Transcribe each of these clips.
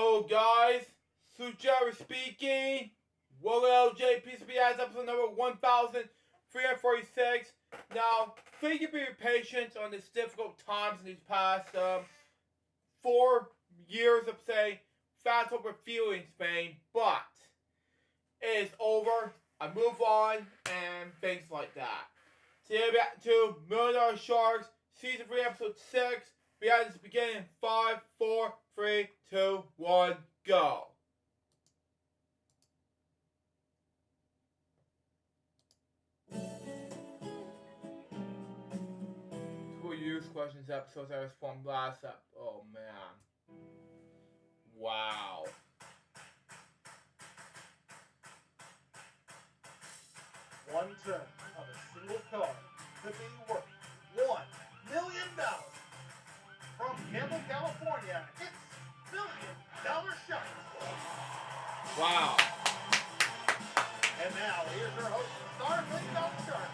Hello guys, Sujara speaking. Welcome to LJPCBM episode number 1346. Now, thank you for your patience on this difficult times in these past 4 years of fast over feeling Spain, but it is over. I move on and things like that. Today we're back to Million Sharks, Season 3, Episode 6. We have this beginning in 5, 4, 3, 2, 1, go. Who use questions episodes I was from last up. Oh man. Wow. One turn of a single card could be worth $1 million. From Campbell, California, it's $1 Million Shot. Wow. And now, here's your host, star $1 Million Shark,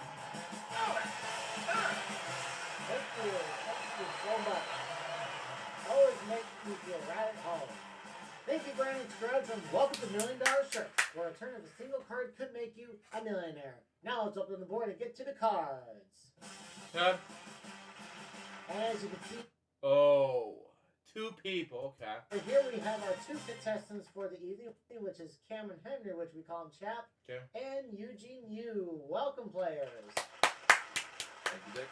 Alex. Thank you so much. Always makes me feel right at home. Thank you, Brandon Scruggs, and welcome to $1 Million Sharks, where a turn of a single card could make you a millionaire. Now let's open the board and get to the cards. Yeah. And as you can see, Oh, 2 people, okay. and here we have our 2 contestants for the evening, which is Cameron Henry, which we call him Chap, Okay. and Eugene Yu. Welcome, players. Thank you, Dick.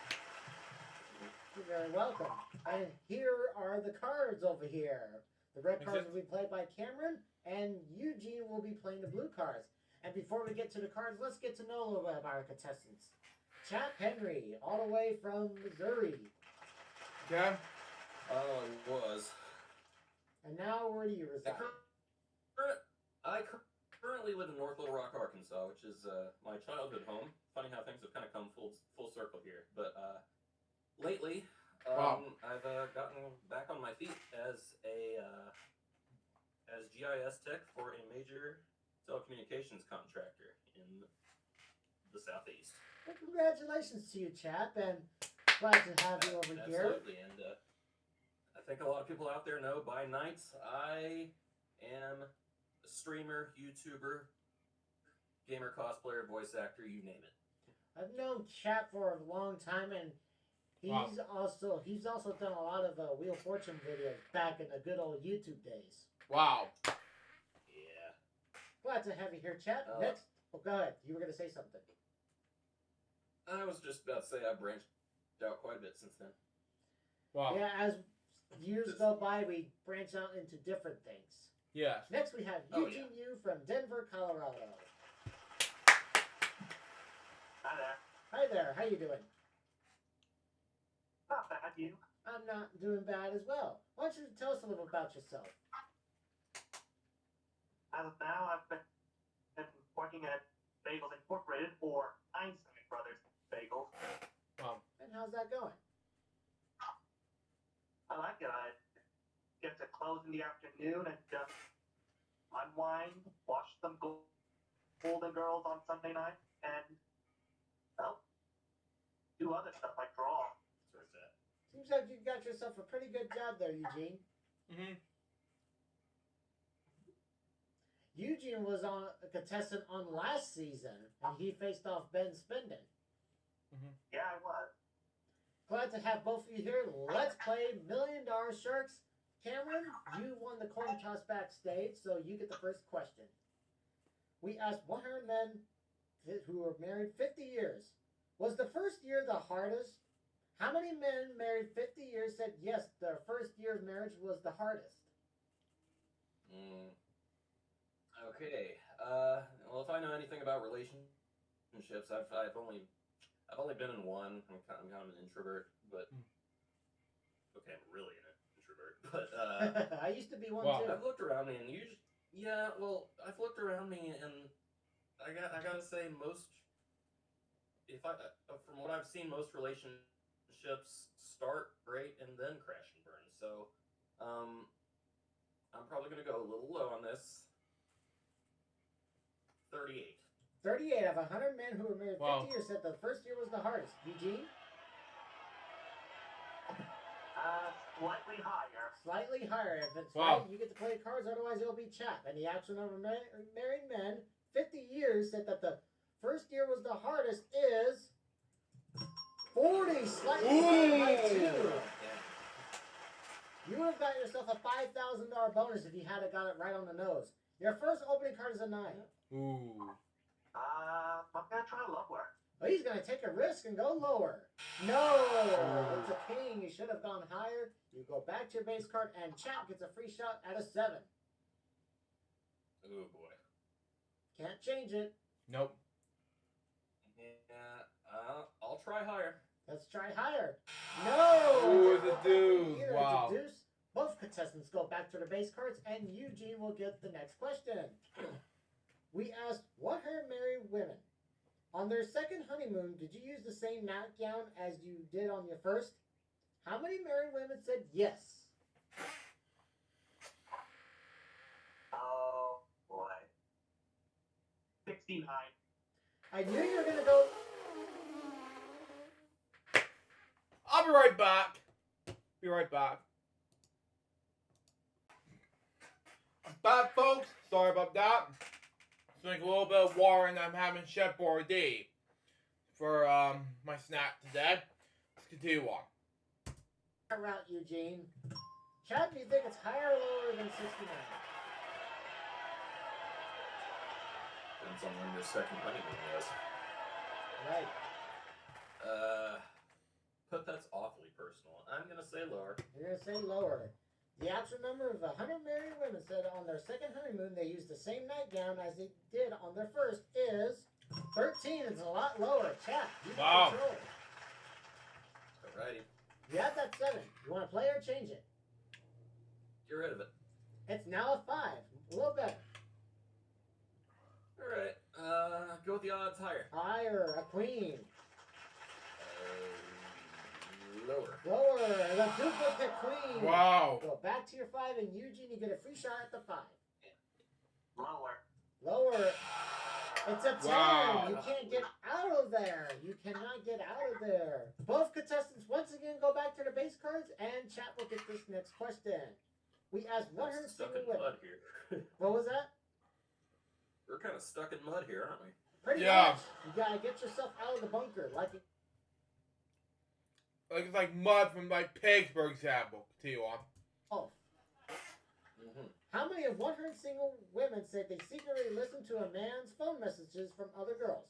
You're very welcome. And here are the cards over here. The red cards will be played by Cameron, and Eugene will be playing the blue cards. And before we get to the cards, let's get to know a little bit about our contestants. Chap Henry, all the way from Missouri. Okay. Oh, it was. And now where do you reside? I currently live in North Little Rock, Arkansas, which is my childhood home. Funny how things have kind of come full circle here. But lately, I've gotten back on my feet as GIS tech for a major telecommunications contractor in the southeast. Well, congratulations to you, Chap, and glad to have you over here. Absolutely, and I think a lot of people out there know by nights I am a streamer, YouTuber, gamer, cosplayer, voice actor, you name it. I've known Chap for a long time, and he's also done a lot of Wheel of Fortune videos back in the good old YouTube days. Wow. Yeah. Glad to have you here, Chap. Next, go ahead. You were going to say something. I was just about to say I branched out quite a bit since then. Wow. Yeah, as years go by, we branch out into different things. Yes. Next, we have Eugene Yu from Denver, Colorado. Hi there. Hi there. How you doing? Not bad, you. I'm not doing bad as well. Why don't you tell us a little about yourself? As of now, I've been working at Bagels Incorporated, or Einstein Brothers Bagels. Wow. And how's that going? I like it. I get to close in the afternoon and just unwind, watch some Golden Girls on Sunday night, and, well, do other stuff like draw. Sort of that. Seems like you got yourself a pretty good job there, Eugene. Mm-hmm. Eugene was on a contestant on last season, and he faced off Ben Spenden. Mm-hmm. Yeah, I was. Glad to have both of you here. Let's play $1 Million Sharks. Cameron, you won the coin toss backstage, so you get the first question. We asked 100 men who were married 50 years. Was the first year the hardest? How many men married 50 years said yes, their first year of marriage was the hardest? Okay. Well, if I know anything about relationships, I've only been in one. I'm kind of an introvert, but okay, I'm really an introvert. But I used to be one too. I've looked around me, and I've looked around me, and I gotta say most. From what I've seen, most relationships start great and then crash and burn. So, I'm probably gonna go a little low on this. 38. 38 of 100 men who were married 50 years said the first year was the hardest. Eugene? I Slightly higher. Slightly higher. If it's Wow. right, you get to play cards. Otherwise, it'll be chap. And the actual number of married men, 50 years, said that the first year was the hardest is 40. Slightly higher by 2. You would have got yourself a $5,000 bonus if you had got it right on the nose. Your first opening card is a 9. Ooh. I'm gonna try lower. Oh, he's going to take a risk and go lower. No! It's a king. You should have gone higher. You go back to your base card, and Chap gets a free shot at a 7. Oh boy. Can't change it. Nope. Yeah, I'll try higher. Let's try higher. No! Ooh, it's a deuce. Either Wow. it's a deuce. Both contestants go back to their base cards, and Eugene will get the next question. We asked, what hair married women? On their second honeymoon, did you use the same nightgown as you did on your first? How many married women said yes? Oh boy. 69. I knew you were going to go... I'll be right back. Be right back. I'm back, folks. Sorry about that. Drink a little bit of water, and I'm having Chef Bourdain for my snack today. Let's continue on. route, Eugene. Chad, do you think it's higher or lower than 69? Depends on when your second honeymoon was. Right. But that's awfully personal. I'm gonna say lower. You're going to say lower. The actual number of 100 married women said on their second honeymoon they used the same nightgown as they did on their first is 13. It's a lot lower. Chad, you Wow. control. Alrighty. You have that 7. You want to play or change it? Get rid of it. It's now a 5. A little better. Alright. Go with the odds higher. Higher. A queen. Lower. Lower. The duplicate queen. Wow. Go back to your 5, and Eugene, you get a free shot at the 5. Lower. Lower. It's a 10. Wow. You can't get out of there. You cannot get out of there. Both contestants once again go back to their base cards, and chat will get this next question. We asked 100 Stuck single in women. mud here. What was that? We're kind of stuck in mud here, aren't we? Pretty Yeah. much. You gotta get yourself out of the bunker. Like It's like mud from like pigs, for example. Continue on. oh. Mm-hmm. How many of 100 single women said they secretly listened to a man's phone messages from other girls?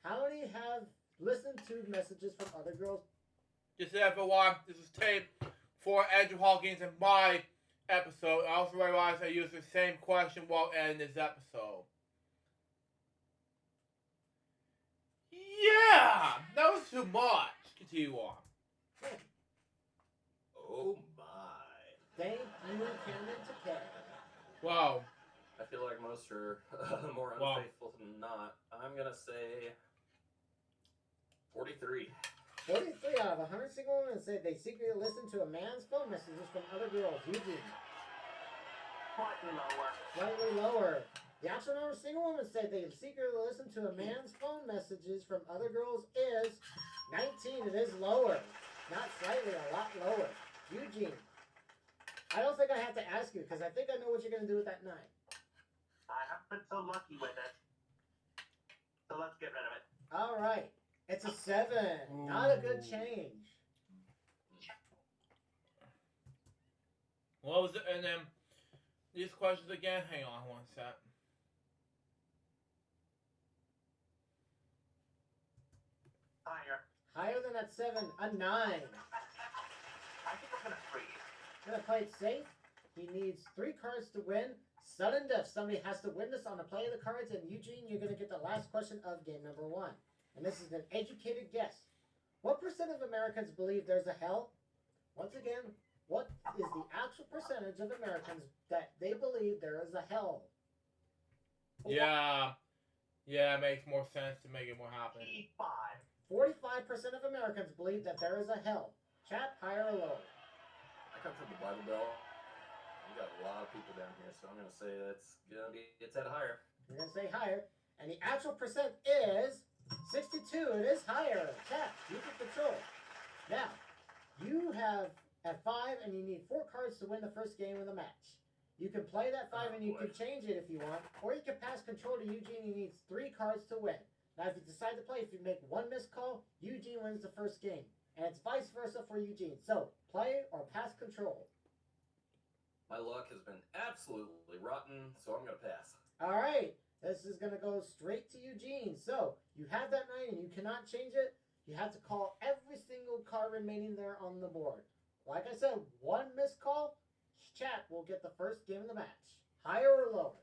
How many have listened to messages from other girls? Just FYI, this is tape for Andrew Hawkins and my episode. I also realized I used the same question while ending this episode. Yeah! That was too much. Continue on. Oh my. Thank you, Cameron Takei. Wow. I feel like most are more Wow. unfaithful than not. I'm gonna say 43. 43 out of 100 single women said they secretly listened to a man's phone messages from other girls. Eugene. Slightly lower. Slightly lower. The actual number of single women said they secretly listened to a man's phone messages from other girls is 19. It is lower. Not slightly, a lot lower. Eugene. I don't think I have to ask you because I think I know what you're going to do with that 9. I haven't been so lucky with it. So let's get rid of it. All right. It's a 7. Not a good change. What was it? And then these questions again. Hang on one sec. Higher. Higher than that 7, a 9. I think I'm gonna freeze. Gonna play it safe. He needs 3 cards to win. Sudden death. Somebody has to win this on a play of the cards. And Eugene, you're gonna get the last question of game number 1. And this is an educated guess. What percent of Americans believe there's a hell? Once again, what is the actual percentage of Americans that they believe there is a hell? Yeah. Yeah, it makes more sense to make it more happen. 45% of Americans believe that there is a hell. Chat, higher or lower? I come from the Bible Belt. We got a lot of people down here, so I'm gonna say it's at higher. You're gonna say higher. And the actual percent is 62. It is higher. Chat, you can control. Now, you have at 5, and you need 4 cards to win the first game of the match. You can play that 5 and you can change it if you want, or you can pass control to Eugene. He needs 3 cards to win. Now, if you decide to play, if you make 1 missed call, Eugene wins the first game. And it's vice versa for Eugene. So, play or pass control. My luck has been absolutely rotten, so I'm going to pass. All right. This is going to go straight to Eugene. So, you have that 9 and you cannot change it. You have to call every single card remaining there on the board. Like I said, 1 missed call, chat will get the first game of the match. Higher or lower?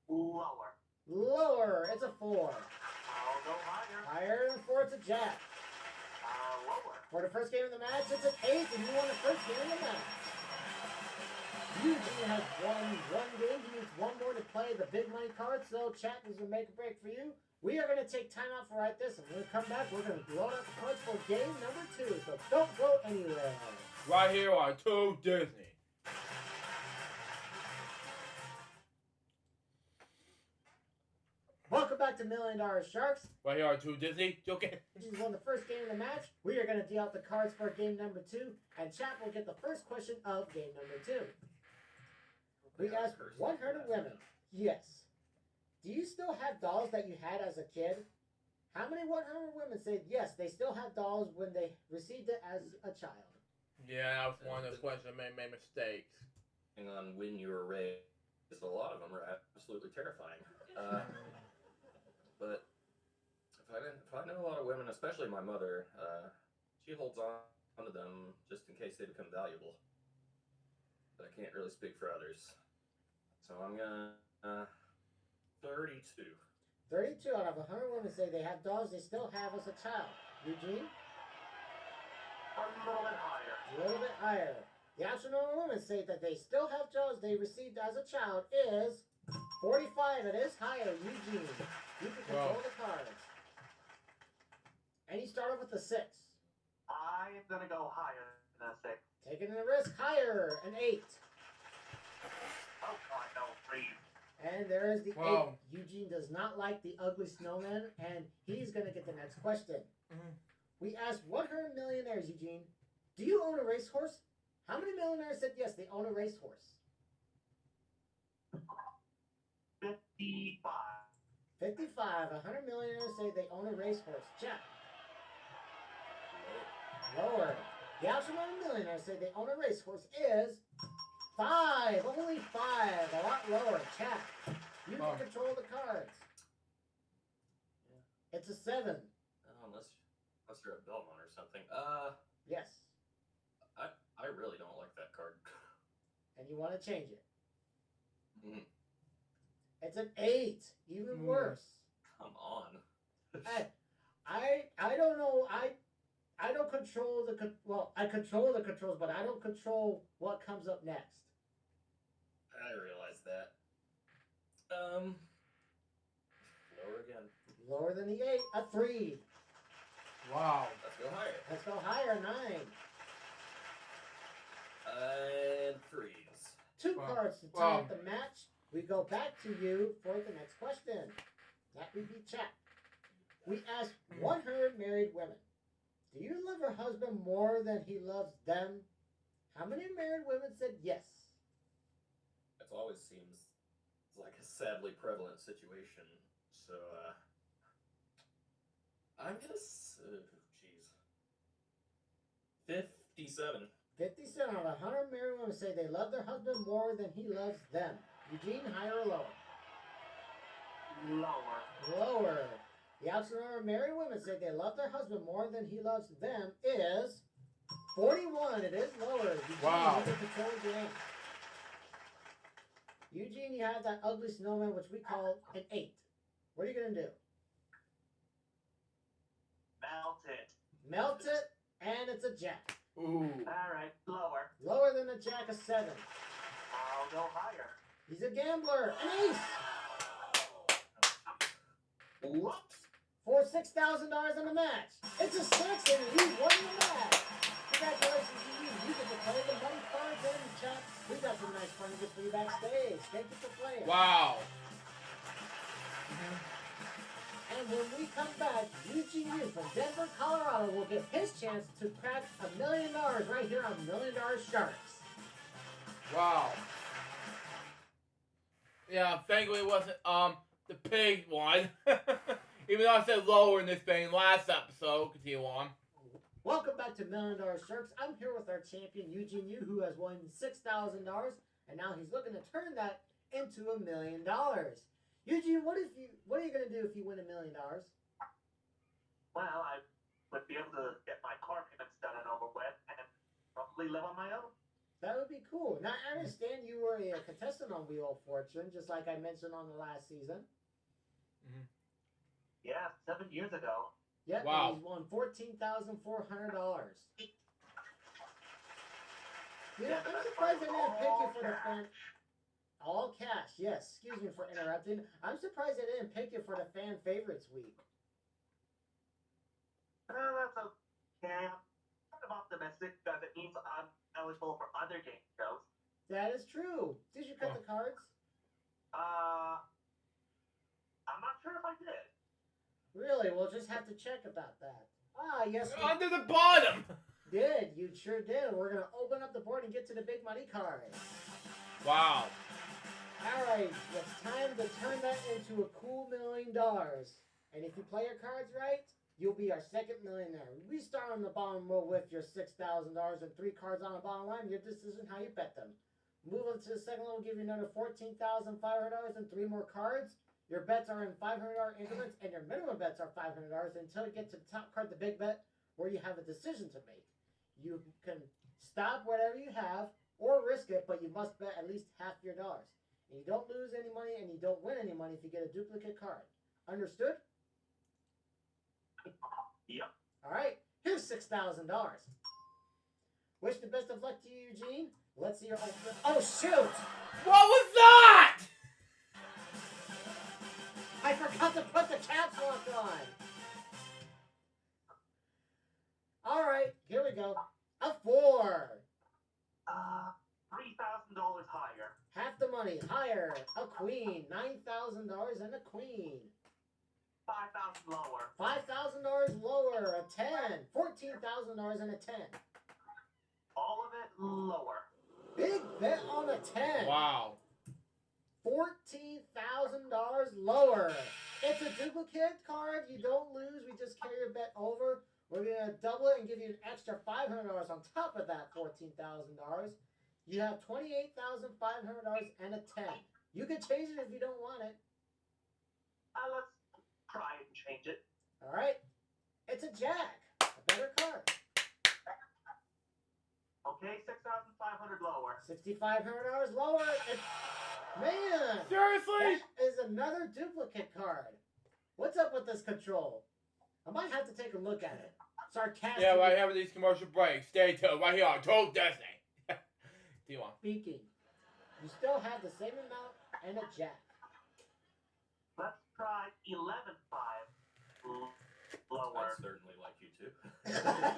Lower. Lower. It's a 4. I'll go higher. Higher than 4, it's a jack. Lower. For the first game of the match, it's an 8, and you won the first game of the match. Eugene has won 1 game. He needs 1 more to play the big money card, so chat is going to make a break for you. We are going to take time out for right this, and when we come back, we're going to blow out the cards for game number 2, so don't go anywhere. Right here on 2 Disney. Welcome back to $1 Million Sharks. Right here on 2 Disney. Okay. Eugene won the first game of the match. We are going to deal out the cards for game number 2, and chat will get the first question of game number 2. We asked 100 women, yes. Do you still have dolls that you had as a kid? How many 100 women said yes, they still have dolls when they received it as a child? Yeah, that was one of those questions that made mistakes. Depending on when you were raised, a lot of them are absolutely terrifying. But if I know a lot of women, especially my mother, she holds on to them just in case they become valuable. But I can't really speak for others. So I'm gonna 32. 32 out of 100 women say they have dolls they still have as a child. Eugene? A little bit higher. A little bit higher. The actual number of women say that they still have dolls they received as a child is 45. It is higher. Eugene, you can control the cards. And you start off with a 6. I am going to go higher than a 6. Taking a risk, higher, an 8. Oh, God, no, 3. And there is the Wow. 8. Eugene does not like the ugly snowman, and he's going to get the next question. We asked 100 millionaires, Eugene, do you own a racehorse? How many millionaires said yes, they own a racehorse? 55. 55. 100 millionaires say they own a racehorse. Jack. Lower. The actual number of millionaires say they own a racehorse is 5. Only 5. A lot lower. Chat. You can control the cards. Yeah. It's a 7. Oh, unless you're a Belmont or something. Yes. I really don't like that card. And you want to change it. Mm, It's an 8. Even worse. come on. I don't know. I don't control I control the controls, but I don't control what comes up next. I realize that. Lower again. Lower than the 8. A 3. Wow. Let's go higher. Let's go higher. 9. And 3s. 2 Wow. cards to tie Wow. up the match. We go back to you for the next question. That would be chat. We asked 100 married women, do you love your husband more than he loves them? How many married women said yes? It always seems like a sadly prevalent situation. So, I'm gonna, jeez. 57. 57 out of 100 married women say they love their husband more than he loves them. Eugene, higher or lower? Lower. Lower. The absolute number of married women say they love their husband more than he loves them is 41. It is lower. Eugene, Wow. you can control the game. Eugene, you have that ugly snowman, which we call an 8. What are you going to do? Melt it. Melt it, and it's a jack. Ooh. Alright, lower. Lower than a jack, a 7. I'll go higher. He's a gambler. An ace. Whoops. For $6,000 in the match. It's a 6, and you won the match. Congratulations to you. You get to play the money cards in the chat. We got some nice fun to get for you backstage. Thank you for playing. Wow. And when we come back, Eugene Yu from Denver, Colorado will get his chance to crack $1 million right here on $1 Million Sharks. Wow. Yeah, thankfully it wasn't the pig one. Even though I said lower in this thing last episode. Continue on. Welcome back to $1 Million Sharks. I'm here with our champion Eugene Yu, who has won $6,000, and now he's looking to turn that into $1 million. Eugene, what are you gonna do if you win $1 million? Well, I would be able to get my car payments done and over with, and probably live on my own. That would be cool. Now I understand you were a contestant on Wheel of Fortune, just like I mentioned on the last season. Mm-hmm. Yeah, 7 years ago. Yep, wow. And he's won $14,400. Yeah, I'm surprised they didn't pick you for the fan. All cash, yes. Excuse me for interrupting. I'm surprised they didn't pick you for the fan favorites week. That's okay. I'm kind of optimistic because it means I'm eligible for other game shows. That is true. Did you cut the cards? I'm not sure if I did. Really? We'll just have to check about that. Ah, yes. Under the bottom! Did. You sure did. We're going to open up the board and get to the big money cards. Wow. Alright, it's time to turn that into a cool $1 million. And if you play your cards right, you'll be our second millionaire. We start on the bottom row with your $6,000 and 3 cards on the bottom line. Your decision how you bet them. Move on to the second level, give you another $14,500 and 3 more cards. Your bets are in $500 increments, and your minimum bets are $500 until you get to the top card, the big bet, where you have a decision to make. You can stop whatever you have or risk it, but you must bet at least half your dollars. And you don't lose any money, and you don't win any money if you get a duplicate card. Understood? Yep. All right, here's $6,000. Wish the best of luck to you, Eugene. Let's see your open. Oh, shoot! What was that? I forgot to put the caps lock on. All right, here we go. A 4. $3,000 higher. Half the money, higher. A queen. $9,000 and a queen. 5,000 lower. $5,000 lower. A 10. $14,000 and a 10. All of it lower. Big bet on a 10. Wow. $14,000 lower. It's a duplicate card. You don't lose. We just carry your bet over. We're going to double it and give you an extra $500 on top of that $14,000. You have $28,500 and a 10. You can change it if you don't want it. Let's try and change it. All right. It's a jack. A better card. Okay, $6,500 lower. $6,500 lower. Man. Seriously? That is another duplicate card. What's up with this control? I might have to take a look at it. Sarcastic. Yeah, right here with these commercial breaks. Stay tuned. Right here on Total Disney. Do you want? Speaking. You still have the same amount and a jack. Let's try 11,500 lower. I'd certainly like you to.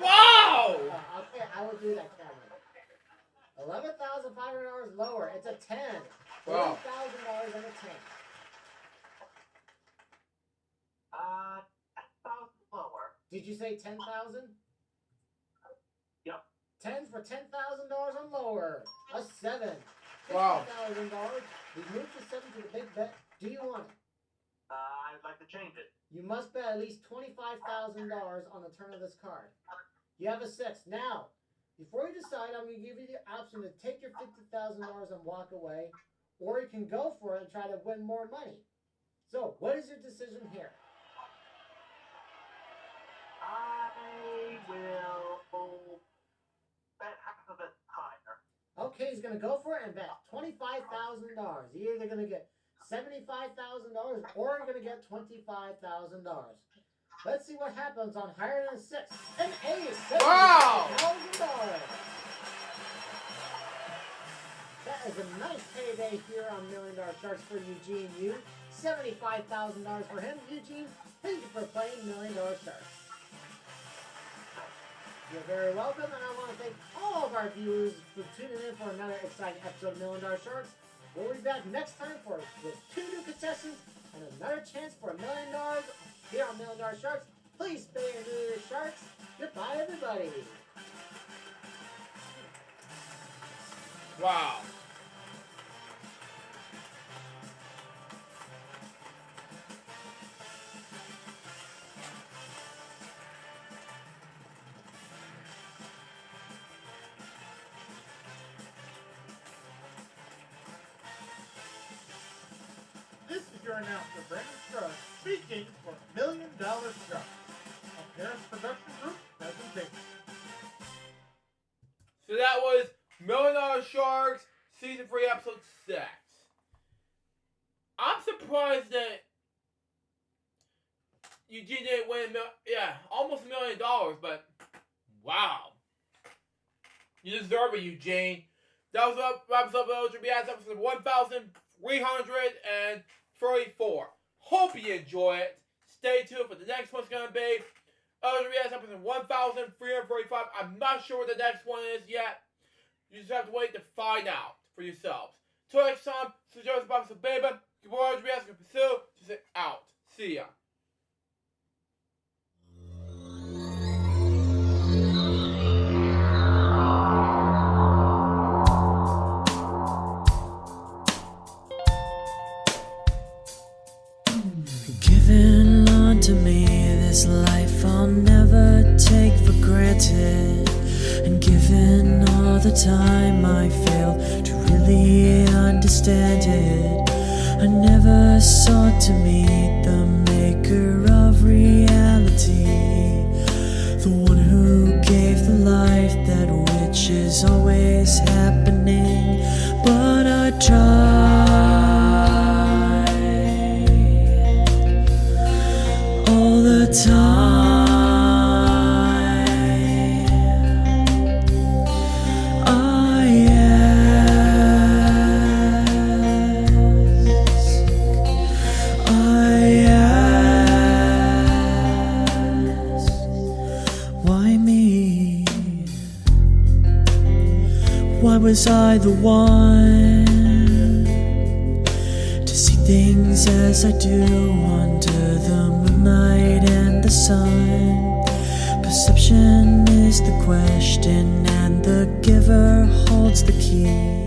Wow! Okay, I will do that, Cameron. $11,500 lower. It's a 10. Wow. $40,000 and a 10. 10,000 lower. Did you say 10,000? Yep. 10 for $10,000 and lower. A 7. Wow. $50,000. We moved to 7 to the big bet. Do you want it? I'd like to change it. You must bet at least $25,000 on the turn of this card. You have a 6. Now, before you decide, I'm going to give you the option to take your $50,000 and walk away, or you can go for it and try to win more money. So, what is your decision here? I will bet half of it higher. Okay, he's going to go for it and bet $25,000. You're either going to get $75,000 or you're going to get $25,000. Let's see what happens on higher than a 6. An 8. Wow! $75,000. That is a nice payday here on $1 Million Sharks for Eugene Yu. $75,000 for him. Eugene, thank you for playing $1 Million Sharks. You're very welcome, and I want to thank all of our viewers for tuning in for another exciting episode of $1 Million Sharks. We'll be back next time with 2 new contestants and another chance for $1 million here on $1 Million Sharks. Please spay and neuter your sharks. Goodbye, everybody. Wow. This is your announcer, Brandon Strauss, speaking for $1 Million Sharks, a Paris Production Group presentation. So that was $1 Million Sharks, Season 3, Episode 6. I'm surprised that Eugene didn't win almost $1 million, but wow. You deserve it, Eugene. That was wraps up LJPCBM episode 1334. Hope you enjoy it. Stay tuned for the next one's going to be LJPCBM episode 1345. I'm not sure what the next one is yet. You just have to wait to find out for yourselves. Till next time, this is Joseph Bob Baby. Your boy LJPCBM can pursue. Just out. See ya. Given unto me this life I'll never take for granted, and given all the time I failed to really understand it, I never sought to meet the maker of reality, the one who gave the life that which is always happening, but I tried all the time. I ask, why me? Why was I the one to see things as I do under the moonlight and the sun? Perception is the question, and the giver holds the key.